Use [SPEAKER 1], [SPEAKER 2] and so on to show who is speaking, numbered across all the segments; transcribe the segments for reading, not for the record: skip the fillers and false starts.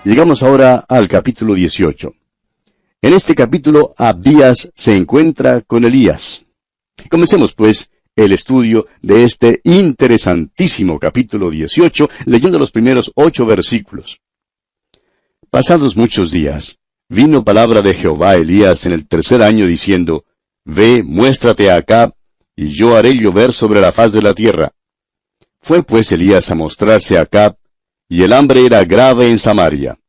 [SPEAKER 1] Llegamos ahora al capítulo 18. En este capítulo, Abdías se encuentra con Elías. Comencemos, pues, el estudio de este interesantísimo capítulo 18, leyendo los primeros 8 versículos. Pasados muchos días, vino palabra de Jehová a Elías en el 3er año, diciendo, Ve, muéstrate a Acab, y yo haré llover sobre la faz de la tierra. Fue pues Elías a mostrarse a Acab, y el hambre era grave en Samaria.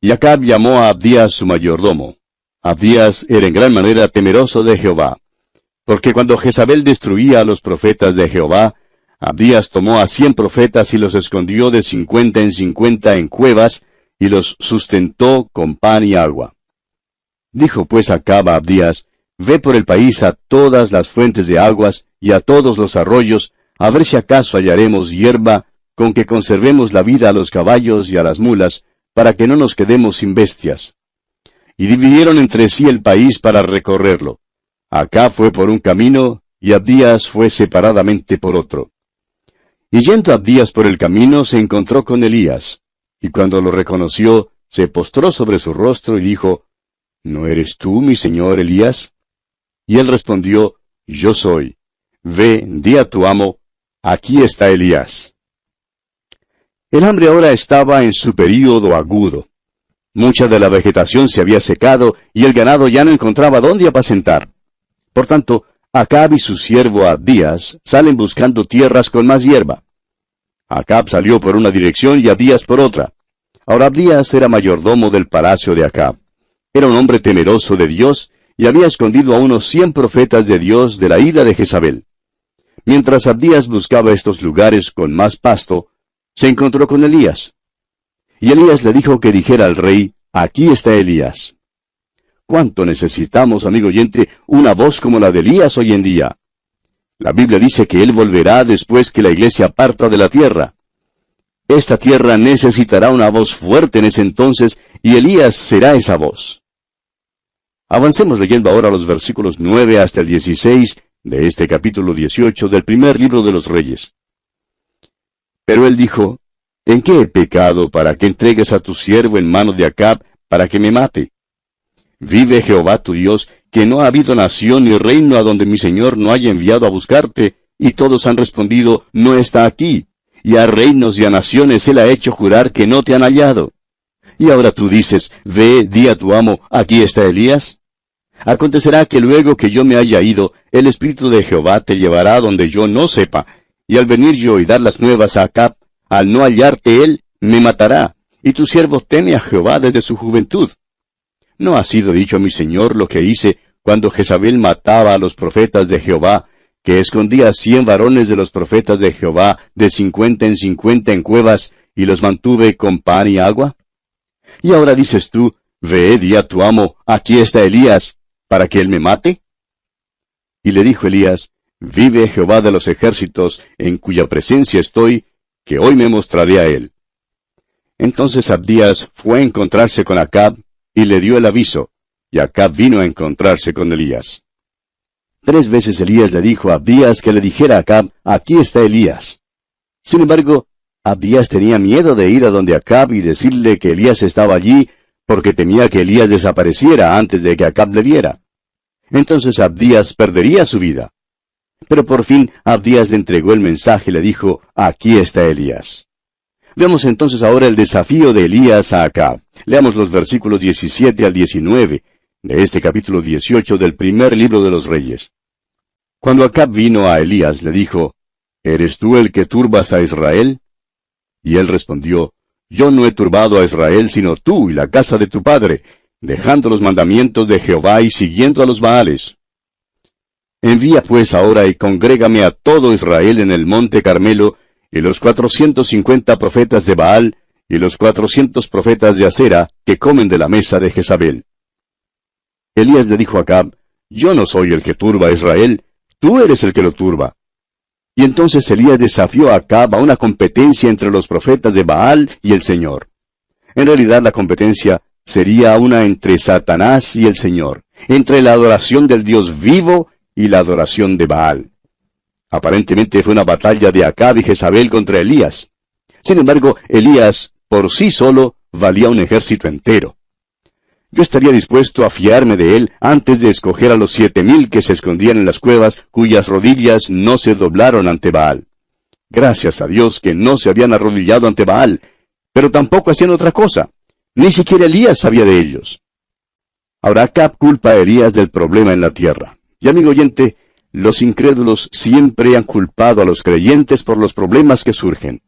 [SPEAKER 1] Y Acab llamó a Abdías su mayordomo. Abdías era en gran manera temeroso de Jehová. Porque cuando Jezabel destruía a los profetas de Jehová, Abdías tomó a 100 profetas y los escondió de 50 en 50 en cuevas, y los sustentó con pan y agua. Dijo pues Acab a Abdías, Ve por el país a todas las fuentes de aguas y a todos los arroyos, a ver si acaso hallaremos hierba con que conservemos la vida a los caballos y a las mulas, para que no nos quedemos sin bestias. Y dividieron entre sí el país para recorrerlo. Acab fue por un camino, y Abdías fue separadamente por otro. Y yendo Abdías por el camino, se encontró con Elías, y cuando lo reconoció, se postró sobre su rostro y dijo, ¿No eres tú, mi señor Elías? Y él respondió, Yo soy. Ve, di a tu amo, aquí está Elías. El hambre ahora estaba en su período agudo. Mucha de la vegetación se había secado, y el ganado ya no encontraba dónde apacentar. Por tanto, Acab y su siervo Abdías salen buscando tierras con más hierba. Acab salió por una dirección y Abdías por otra. Ahora Abdías era mayordomo del palacio de Acab. Era un hombre temeroso de Dios, y había escondido a unos 100 profetas de Dios de la ira de Jezabel. Mientras Abdías buscaba estos lugares con más pasto, se encontró con Elías. Y Elías le dijo que dijera al rey, Aquí está Elías. ¿Cuánto necesitamos, amigo oyente, una voz como la de Elías hoy en día? La Biblia dice que él volverá después que la iglesia parta de la tierra. Esta tierra necesitará una voz fuerte en ese entonces, y Elías será esa voz. Avancemos leyendo ahora los versículos 9 hasta el 16 de este capítulo 18 del primer libro de los Reyes. Pero él dijo, ¿En qué he pecado para que entregues a tu siervo en mano de Acab para que me mate? Vive Jehová tu Dios, que no ha habido nación ni reino a donde mi señor no haya enviado a buscarte, y todos han respondido, no está aquí, y a reinos y a naciones él ha hecho jurar que no te han hallado. Y ahora tú dices, ve, di a tu amo, aquí está Elías. Acontecerá que luego que yo me haya ido, el Espíritu de Jehová te llevará donde yo no sepa, y al venir yo y dar las nuevas a Acab, al no hallarte él, me matará, y tu siervo teme a Jehová desde su juventud. ¿No ha sido dicho a mi señor lo que hice cuando Jezabel mataba a los profetas de Jehová, que escondía 100 varones de los profetas de Jehová de 50 en 50 en cuevas, y los mantuve con pan y agua? Y ahora dices tú, ve, di a tu amo, aquí está Elías, para que él me mate. Y le dijo Elías, vive Jehová de los ejércitos, en cuya presencia estoy, que hoy me mostraré a él. Entonces Abdías fue a encontrarse con Acab, y le dio el aviso, y Acab vino a encontrarse con Elías. 3 veces Elías le dijo a Abdías que le dijera a Acab, aquí está Elías. Sin embargo, Abdías tenía miedo de ir a donde Acab y decirle que Elías estaba allí, porque temía que Elías desapareciera antes de que Acab le viera. Entonces Abdías perdería su vida. Pero por fin Abdías le entregó el mensaje y le dijo, aquí está Elías. Veamos entonces ahora el desafío de Elías a Acab. Leamos los versículos 17 al 19 de este capítulo 18 del primer libro de los Reyes. Cuando Acab vino a Elías, le dijo, ¿eres tú el que turbas a Israel? Y él respondió, yo no he turbado a Israel sino tú y la casa de tu padre, dejando los mandamientos de Jehová y siguiendo a los Baales. Envía pues ahora y congrégame a todo Israel en el monte Carmelo, y los 450 profetas de Baal, y los 400 profetas de Acera, que comen de la mesa de Jezabel. Elías le dijo a Acab, yo no soy el que turba a Israel, tú eres el que lo turba. Y entonces Elías desafió a Acab a una competencia entre los profetas de Baal y el Señor. En realidad la competencia sería una entre Satanás y el Señor, entre la adoración del Dios vivo y la adoración de Baal. Aparentemente fue una batalla de Acab y Jezabel contra Elías. Sin embargo, Elías, por sí solo, valía un ejército entero. Yo estaría dispuesto a fiarme de él antes de escoger a los 7,000 que se escondían en las cuevas, cuyas rodillas no se doblaron ante Baal. Gracias a Dios que no se habían arrodillado ante Baal, pero tampoco hacían otra cosa. Ni siquiera Elías sabía de ellos. Ahora Acab culpa a Elías del problema en la tierra. Y amigo oyente, los incrédulos siempre han culpado a los creyentes por los problemas que surgen.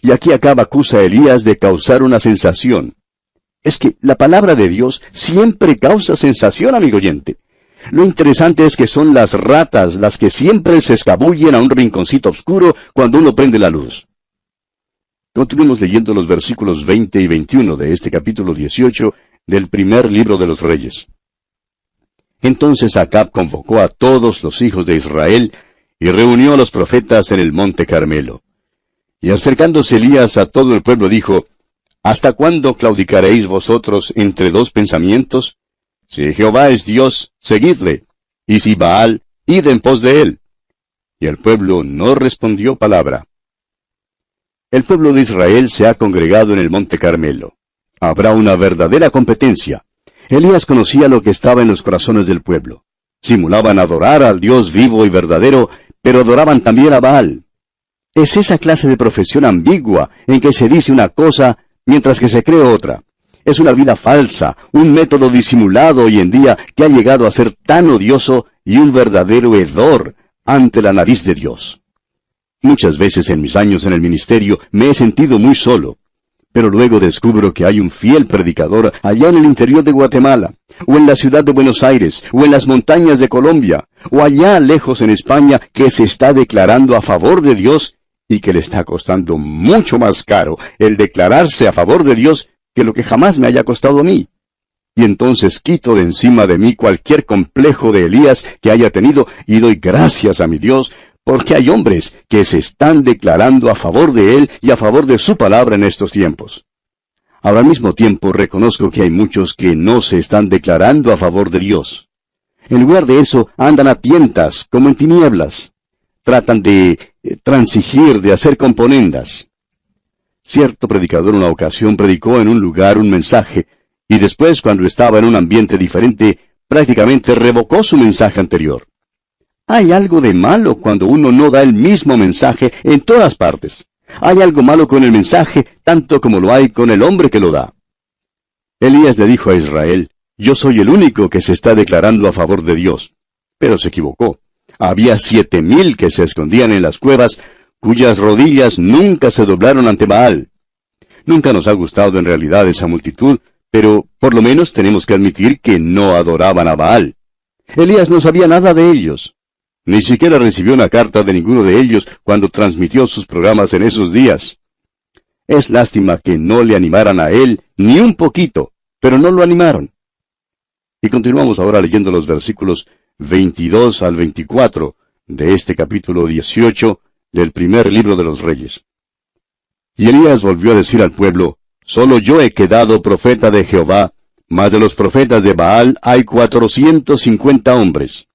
[SPEAKER 1] Y aquí Acab acusa a Elías de causar una sensación. Es que la palabra de Dios siempre causa sensación, amigo oyente. Lo interesante es que son las ratas las que siempre se escabullen a un rinconcito oscuro cuando uno prende la luz. Continuemos leyendo los versículos 20 y 21 de este capítulo 18 del primer libro de los Reyes. Entonces Acab convocó a todos los hijos de Israel y reunió a los profetas en el monte Carmelo. Y acercándose Elías a todo el pueblo dijo, ¿hasta cuándo claudicaréis vosotros entre dos pensamientos? Si Jehová es Dios, seguidle, y si Baal, id en pos de él. Y el pueblo no respondió palabra. El pueblo de Israel se ha congregado en el monte Carmelo. Habrá una verdadera competencia. Elías conocía lo que estaba en los corazones del pueblo. Simulaban adorar al Dios vivo y verdadero, pero adoraban también a Baal. Es esa clase de profesión ambigua en que se dice una cosa mientras que se cree otra. Es una vida falsa, un método disimulado hoy en día que ha llegado a ser tan odioso y un verdadero hedor ante la nariz de Dios. Muchas veces en mis años en el ministerio me he sentido muy solo, pero luego descubro que hay un fiel predicador allá en el interior de Guatemala, o en la ciudad de Buenos Aires, o en las montañas de Colombia, o allá lejos en España, que se está declarando a favor de Dios y que le está costando mucho más caro el declararse a favor de Dios que lo que jamás me haya costado a mí. Y entonces quito de encima de mí cualquier complejo de Elías que haya tenido y doy gracias a mi Dios, porque hay hombres que se están declarando a favor de Él y a favor de su palabra en estos tiempos. Ahora al mismo tiempo reconozco que hay muchos que no se están declarando a favor de Dios. En lugar de eso, andan a tientas, como en tinieblas. Tratan de transigir, de hacer componendas. Cierto predicador en una ocasión predicó en un lugar un mensaje, y después, cuando estaba en un ambiente diferente, prácticamente revocó su mensaje anterior. Hay algo de malo cuando uno no da el mismo mensaje en todas partes. Hay algo malo con el mensaje, tanto como lo hay con el hombre que lo da. Elías le dijo a Israel, yo soy el único que se está declarando a favor de Dios. Pero se equivocó. Había 7,000 que se escondían en las cuevas, cuyas rodillas nunca se doblaron ante Baal. Nunca nos ha gustado en realidad esa multitud, pero por lo menos tenemos que admitir que no adoraban a Baal. Elías no sabía nada de ellos. Ni siquiera recibió una carta de ninguno de ellos cuando transmitió sus programas en esos días. Es lástima que no le animaran a él ni un poquito, pero no lo animaron. Y continuamos ahora leyendo los versículos 22 al 24 de este capítulo 18 del primer libro de los Reyes. Y Elías volvió a decir al pueblo, solo yo he quedado profeta de Jehová, mas de los profetas de Baal hay 450 hombres.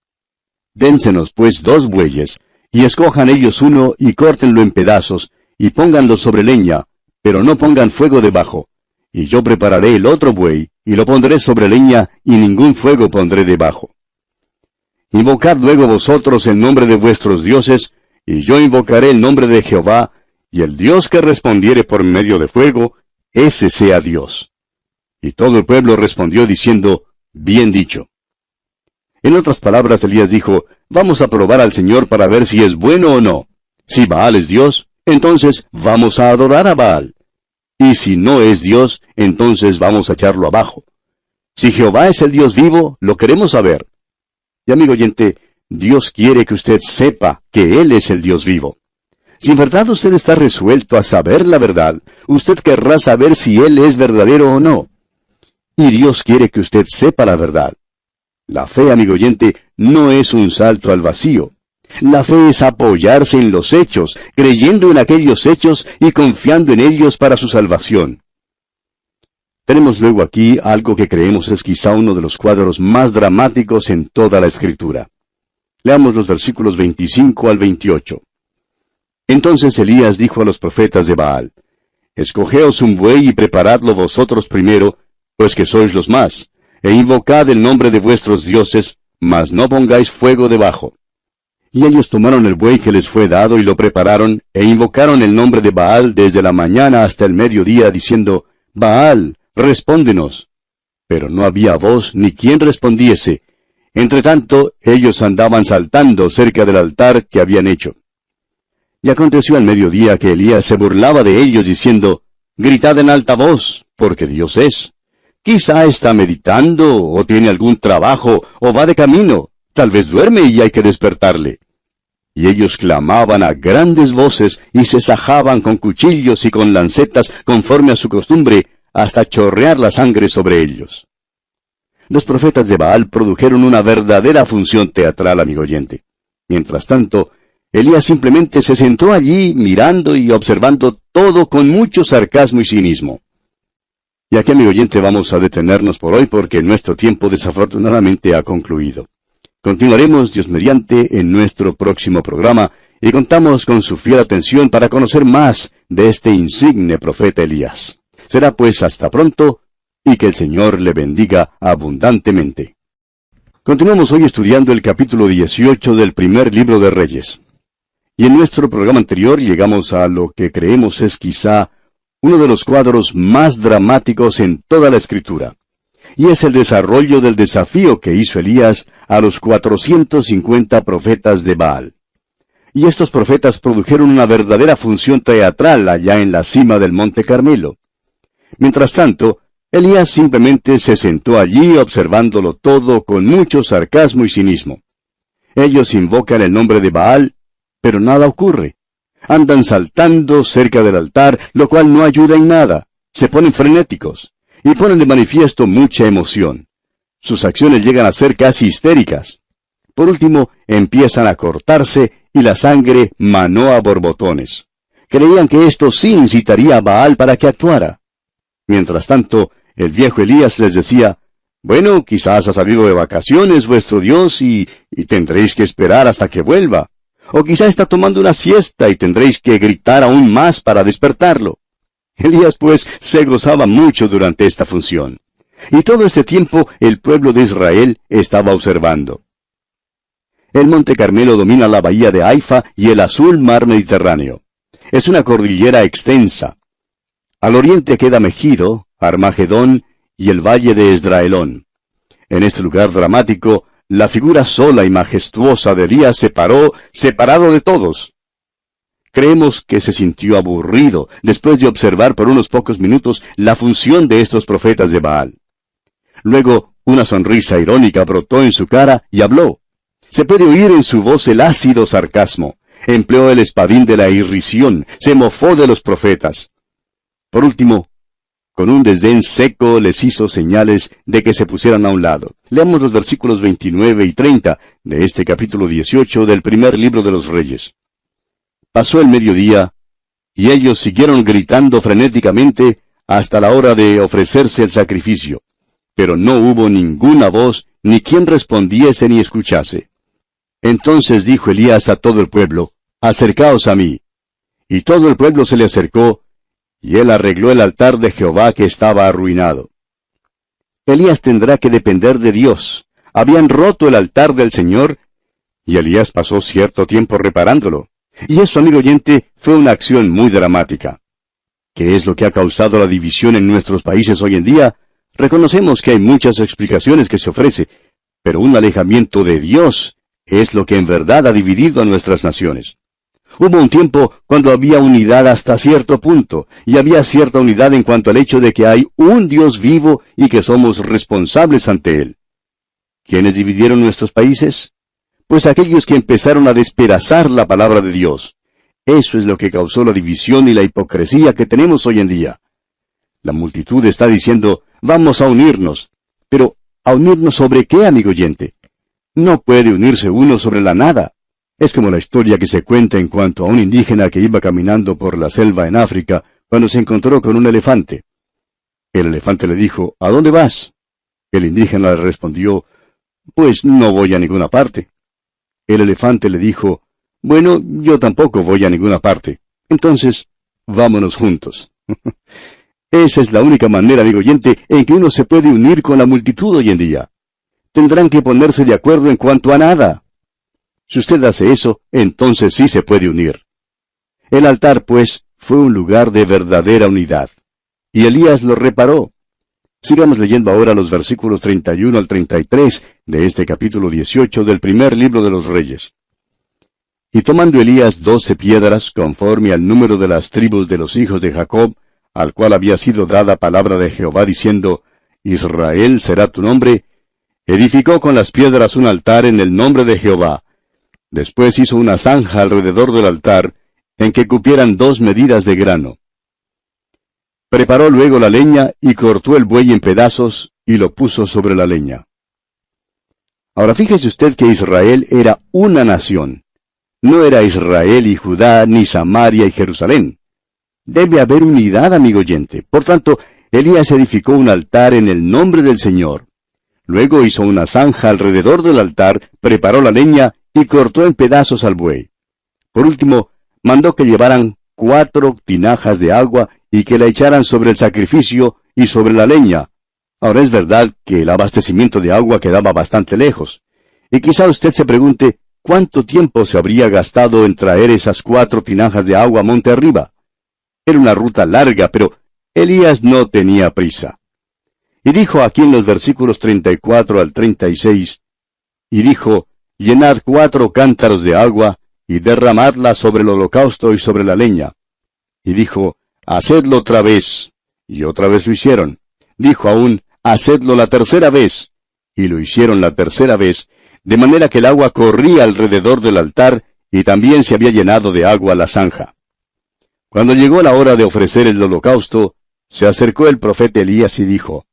[SPEAKER 1] Dénsenos pues 2 bueyes, y escojan ellos uno, y córtenlo en pedazos, y pónganlo sobre leña, pero no pongan fuego debajo. Y yo prepararé el otro buey, y lo pondré sobre leña, y ningún fuego pondré debajo. Invocad luego vosotros el nombre de vuestros dioses, y yo invocaré el nombre de Jehová, y el Dios que respondiere por medio de fuego, ese sea Dios. Y todo el pueblo respondió diciendo, bien dicho. En otras palabras, Elías dijo, vamos a probar al Señor para ver si es bueno o no. Si Baal es Dios, entonces vamos a adorar a Baal. Y si no es Dios, entonces vamos a echarlo abajo. Si Jehová es el Dios vivo, lo queremos saber. Y amigo oyente, Dios quiere que usted sepa que Él es el Dios vivo. Si en verdad usted está resuelto a saber la verdad, usted querrá saber si Él es verdadero o no. Y Dios quiere que usted sepa la verdad. La fe, amigo oyente, no es un salto al vacío. La fe es apoyarse en los hechos, creyendo en aquellos hechos y confiando en ellos para su salvación. Tenemos luego aquí algo que creemos es quizá uno de los cuadros más dramáticos en toda la Escritura. Leamos los versículos 25 al 28. Entonces Elías dijo a los profetas de Baal, Escogeos un buey y preparadlo vosotros primero, pues que sois los más, e invocad el nombre de vuestros dioses, mas no pongáis fuego debajo. Y ellos tomaron el buey que les fue dado y lo prepararon, e invocaron el nombre de Baal desde la mañana hasta el mediodía, diciendo, Baal, respóndenos. Pero no había voz ni quien respondiese. Entretanto, ellos andaban saltando cerca del altar que habían hecho. Y aconteció al mediodía que Elías se burlaba de ellos, diciendo, Gritad en alta voz, porque Dios es. Quizá está meditando, o tiene algún trabajo, o va de camino. Tal vez duerme y hay que despertarle. Y ellos clamaban a grandes voces, y se sajaban con cuchillos y con lancetas, conforme a su costumbre, hasta chorrear la sangre sobre ellos. Los profetas de Baal produjeron una verdadera función teatral, amigo oyente. Mientras tanto, Elías simplemente se sentó allí, mirando y observando todo con mucho sarcasmo y cinismo. Y aquí, amigo oyente, vamos a detenernos por hoy, porque nuestro tiempo desafortunadamente ha concluido. Continuaremos, Dios mediante, en nuestro próximo programa, y contamos con su fiel atención para conocer más de este insigne profeta Elías. Será pues hasta pronto, y que el Señor le bendiga abundantemente. Continuamos hoy estudiando el capítulo 18 del primer libro de Reyes. Y en nuestro programa anterior llegamos a lo que creemos es quizá uno de los cuadros más dramáticos en toda la Escritura. Y es el desarrollo del desafío que hizo Elías a los 450 profetas de Baal. Y estos profetas produjeron una verdadera función teatral allá en la cima del Monte Carmelo. Mientras tanto, Elías simplemente se sentó allí observándolo todo con mucho sarcasmo y cinismo. Ellos invocan el nombre de Baal, pero nada ocurre. Andan saltando cerca del altar, lo cual no ayuda en nada. Se ponen frenéticos y ponen de manifiesto mucha emoción. Sus acciones llegan a ser casi histéricas. Por último, empiezan a cortarse y la sangre manó a borbotones. Creían que esto sí incitaría a Baal para que actuara. Mientras tanto, el viejo Elías les decía, bueno, quizás ha salido de vacaciones vuestro Dios y tendréis que esperar hasta que vuelva. O quizá está tomando una siesta y tendréis que gritar aún más para despertarlo. Elías, pues, se gozaba mucho durante esta función. Y todo este tiempo el pueblo de Israel estaba observando. El Monte Carmelo domina la bahía de Haifa y el azul mar Mediterráneo. Es una cordillera extensa. Al oriente queda Megido, Armagedón y el valle de Esdraelón. En este lugar dramático, la figura sola y majestuosa de Elías se paró, separado de todos. Creemos que se sintió aburrido después de observar por unos pocos minutos la función de estos profetas de Baal. Luego, una sonrisa irónica brotó en su cara y habló. Se puede oír en su voz el ácido sarcasmo. Empleó el espadín de la irrisión, se mofó de los profetas. Por último, con un desdén seco les hizo señales de que se pusieran a un lado. Leamos los versículos 29 y 30 de este capítulo 18 del primer libro de los Reyes. Pasó el mediodía, y ellos siguieron gritando frenéticamente hasta la hora de ofrecerse el sacrificio. Pero no hubo ninguna voz, ni quien respondiese ni escuchase. Entonces dijo Elías a todo el pueblo, acercaos a mí. Y todo el pueblo se le acercó, y él arregló el altar de Jehová que estaba arruinado. Elías tendrá que depender de Dios. Habían roto el altar del Señor, y Elías pasó cierto tiempo reparándolo. Y eso, amigo oyente, fue una acción muy dramática. ¿Qué es lo que ha causado la división en nuestros países hoy en día? Reconocemos que hay muchas explicaciones que se ofrece, pero un alejamiento de Dios es lo que en verdad ha dividido a nuestras naciones. Hubo un tiempo cuando había unidad hasta cierto punto, y había cierta unidad en cuanto al hecho de que hay un Dios vivo y que somos responsables ante Él. ¿Quiénes dividieron nuestros países? Pues aquellos que empezaron a despedazar la palabra de Dios. Eso es lo que causó la división y la hipocresía que tenemos hoy en día. La multitud está diciendo, vamos a unirnos. Pero, ¿a unirnos sobre qué, amigo oyente? No puede unirse uno sobre la nada. Es como la historia que se cuenta en cuanto a un indígena que iba caminando por la selva en África cuando se encontró con un elefante. El elefante le dijo, ¿a dónde vas? El indígena le respondió, pues no voy a ninguna parte. El elefante le dijo, bueno, yo tampoco voy a ninguna parte. Entonces, vámonos juntos. Esa es la única manera, amigo oyente, en que uno se puede unir con la multitud hoy en día. Tendrán que ponerse de acuerdo en cuanto a nada. Si usted hace eso, entonces sí se puede unir. El altar, pues, fue un lugar de verdadera unidad. Y Elías lo reparó. Sigamos leyendo ahora los versículos 31 al 33 de este capítulo 18 del primer libro de los Reyes. Y tomando Elías 12 piedras, conforme al número de las tribus de los hijos de Jacob, al cual había sido dada palabra de Jehová diciendo, Israel será tu nombre, edificó con las piedras un altar en el nombre de Jehová. Después hizo una zanja alrededor del altar, en que cupieran 2 medidas de grano. Preparó luego la leña y cortó el buey en pedazos y lo puso sobre la leña. Ahora fíjese usted que Israel era una nación. No era Israel y Judá, ni Samaria y Jerusalén. Debe haber unidad, amigo oyente. Por tanto, Elías edificó un altar en el nombre del Señor. Luego hizo una zanja alrededor del altar, preparó la leña y cortó en pedazos al buey. Por último, mandó que llevaran 4 tinajas de agua y que la echaran sobre el sacrificio y sobre la leña. Ahora es verdad que el abastecimiento de agua quedaba bastante lejos. Y quizá usted se pregunte, ¿cuánto tiempo se habría gastado en traer esas 4 tinajas de agua monte arriba? Era una ruta larga, pero Elías no tenía prisa. Y dijo aquí en los versículos 34 al 36, y dijo, llenad 4 cántaros de agua, y derramadla sobre el holocausto y sobre la leña. Y dijo, hacedlo otra vez. Y otra vez lo hicieron. Dijo aún, hacedlo la tercera vez. Y lo hicieron la tercera vez, de manera que el agua corría alrededor del altar, y también se había llenado de agua la zanja. Cuando llegó la hora de ofrecer el holocausto, se acercó el profeta Elías y dijo,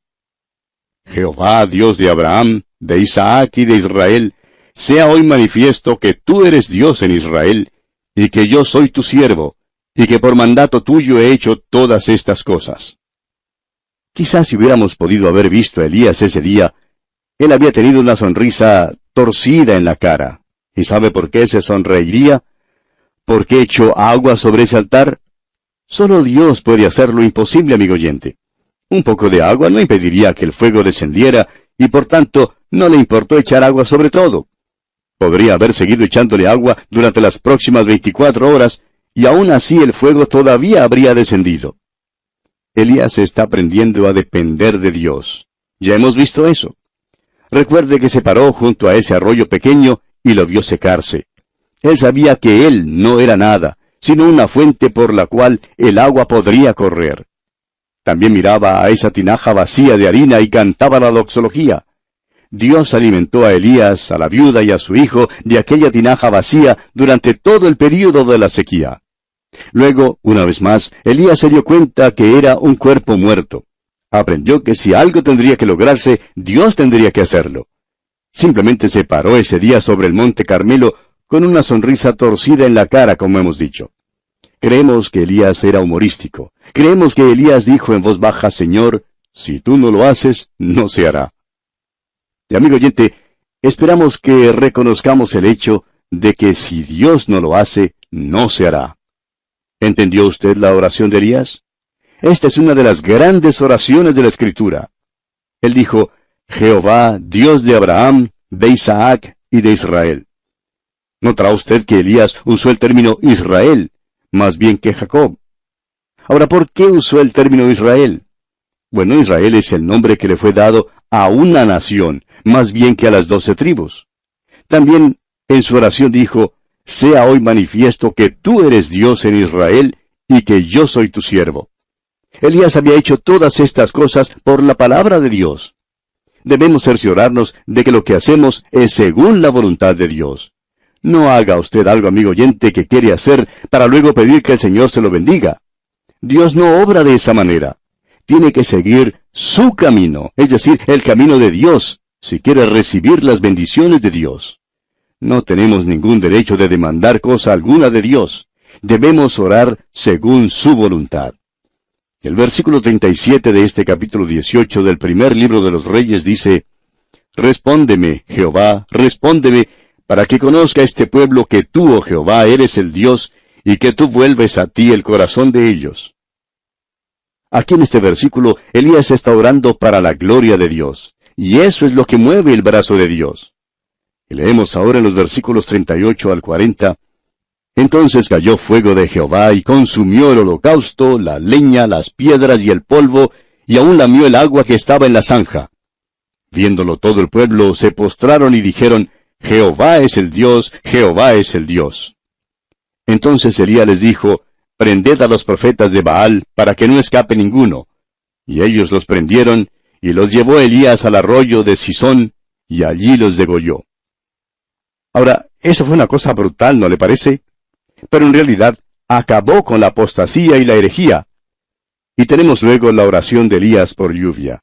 [SPEAKER 1] Jehová, Dios de Abraham, de Isaac y de Israel, sea hoy manifiesto que tú eres Dios en Israel, y que yo soy tu siervo, y que por mandato tuyo he hecho todas estas cosas. Quizás si hubiéramos podido haber visto a Elías ese día, él había tenido una sonrisa torcida en la cara. ¿Y sabe por qué se sonreiría? ¿Por qué echó agua sobre ese altar? Solo Dios puede hacer lo imposible, amigo oyente. Un poco de agua no impediría que el fuego descendiera, y por tanto no le importó echar agua sobre todo. Podría haber seguido echándole agua durante las próximas 24 horas, y aún así el fuego todavía habría descendido. Elías está aprendiendo a depender de Dios. Ya hemos visto eso. Recuerde que se paró junto a ese arroyo pequeño y lo vio secarse. Él sabía que él no era nada, sino una fuente por la cual el agua podría correr. También miraba a esa tinaja vacía de harina y cantaba la doxología. Dios alimentó a Elías, a la viuda y a su hijo de aquella tinaja vacía durante todo el período de la sequía. Luego, una vez más, Elías se dio cuenta que era un cuerpo muerto. Aprendió que si algo tendría que lograrse, Dios tendría que hacerlo. Simplemente se paró ese día sobre el monte Carmelo con una sonrisa torcida en la cara, como hemos dicho. Creemos que Elías era humorístico. Creemos que Elías dijo en voz baja, Señor, si tú no lo haces, no se hará. Y amigo oyente, esperamos que reconozcamos el hecho de que si Dios no lo hace, no se hará. ¿Entendió usted la oración de Elías? Esta es una de las grandes oraciones de la Escritura. Él dijo, Jehová, Dios de Abraham, de Isaac y de Israel. Notará usted que Elías usó el término Israel, más bien que Jacob. Ahora, ¿por qué usó el término Israel? Bueno, Israel es el nombre que le fue dado a una nación, más bien que a las 12 tribus. También en su oración dijo, sea hoy manifiesto que tú eres Dios en Israel y que yo soy tu siervo. Elías había hecho todas estas cosas por la palabra de Dios. Debemos cerciorarnos de que lo que hacemos es según la voluntad de Dios. No haga usted algo, amigo oyente, que quiere hacer para luego pedir que el Señor se lo bendiga. Dios no obra de esa manera. Tiene que seguir su camino, es decir, el camino de Dios, si quiere recibir las bendiciones de Dios. No tenemos ningún derecho de demandar cosa alguna de Dios. Debemos orar según su voluntad. El versículo 37 de este capítulo 18 del primer libro de los Reyes dice, Respóndeme, Jehová, respóndeme, para que conozca este pueblo que tú, oh Jehová, eres el Dios, y que tú vuelves a ti el corazón de ellos. Aquí en este versículo, Elías está orando para la gloria de Dios. Y eso es lo que mueve el brazo de Dios. Y leemos ahora en los versículos 38 al 40. Entonces cayó fuego de Jehová y consumió el holocausto, la leña, las piedras y el polvo, y aún lamió el agua que estaba en la zanja. Viéndolo todo el pueblo, se postraron y dijeron, Jehová es el Dios, Jehová es el Dios. Entonces Elías les dijo, prended a los profetas de Baal, para que no escape ninguno. Y ellos los prendieron, y los llevó Elías al arroyo de Sisón, y allí los degolló. Ahora, eso fue una cosa brutal, ¿no le parece? Pero en realidad, acabó con la apostasía y la herejía. Y tenemos luego la oración de Elías por lluvia.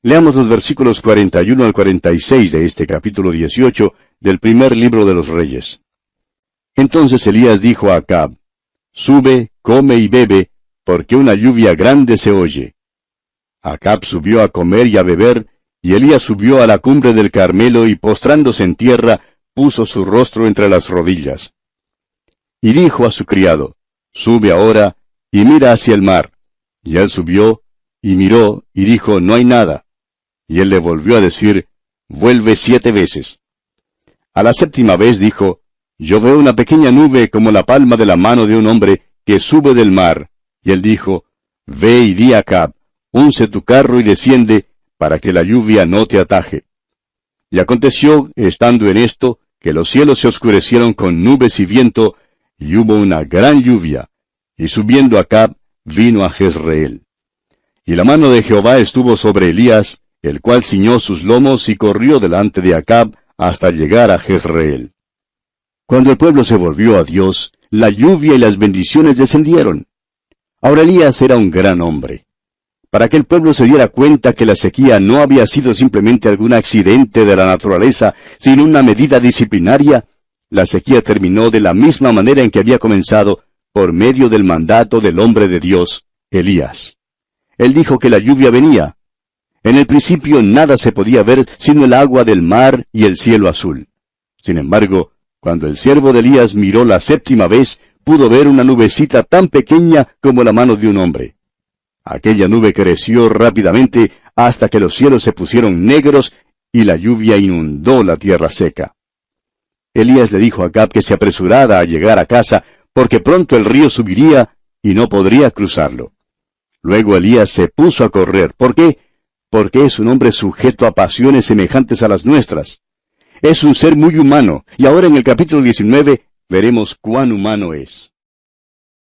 [SPEAKER 1] Leamos los versículos 41 al 46 de este capítulo 18 del primer libro de los Reyes. Entonces Elías dijo a Acab, sube, come y bebe, porque una lluvia grande se oye. Acab subió a comer y a beber, y Elías subió a la cumbre del Carmelo y postrándose en tierra, puso su rostro entre las rodillas. Y dijo a su criado, sube ahora, y mira hacia el mar. Y él subió, y miró, y dijo, no hay nada. Y él le volvió a decir, vuelve 7 veces. A la 7ª vez dijo, yo veo una pequeña nube como la palma de la mano de un hombre que sube del mar. Y él dijo, ve y di a Acab, unce tu carro y desciende, para que la lluvia no te ataje. Y aconteció, estando en esto, que los cielos se oscurecieron con nubes y viento, y hubo una gran lluvia. Y subiendo Acab, vino a Jezreel. Y la mano de Jehová estuvo sobre Elías, el cual ciñó sus lomos y corrió delante de Acab hasta llegar a Jezreel. Cuando el pueblo se volvió a Dios, la lluvia y las bendiciones descendieron. Ahora Elías era un gran hombre. Para que el pueblo se diera cuenta que la sequía no había sido simplemente algún accidente de la naturaleza, sino una medida disciplinaria, la sequía terminó de la misma manera en que había comenzado, por medio del mandato del hombre de Dios, Elías. Él dijo que la lluvia venía. En el principio nada se podía ver sino el agua del mar y el cielo azul. Sin embargo, cuando el siervo de Elías miró la 7ª vez, pudo ver una nubecita tan pequeña como la mano de un hombre. Aquella nube creció rápidamente hasta que los cielos se pusieron negros y la lluvia inundó la tierra seca. Elías le dijo a Acab que se apresurara a llegar a casa, porque pronto el río subiría y no podría cruzarlo. Luego Elías se puso a correr. ¿Por qué? Porque es un hombre sujeto a pasiones semejantes a las nuestras. Es un ser muy humano, y ahora en el capítulo 19 veremos cuán humano es.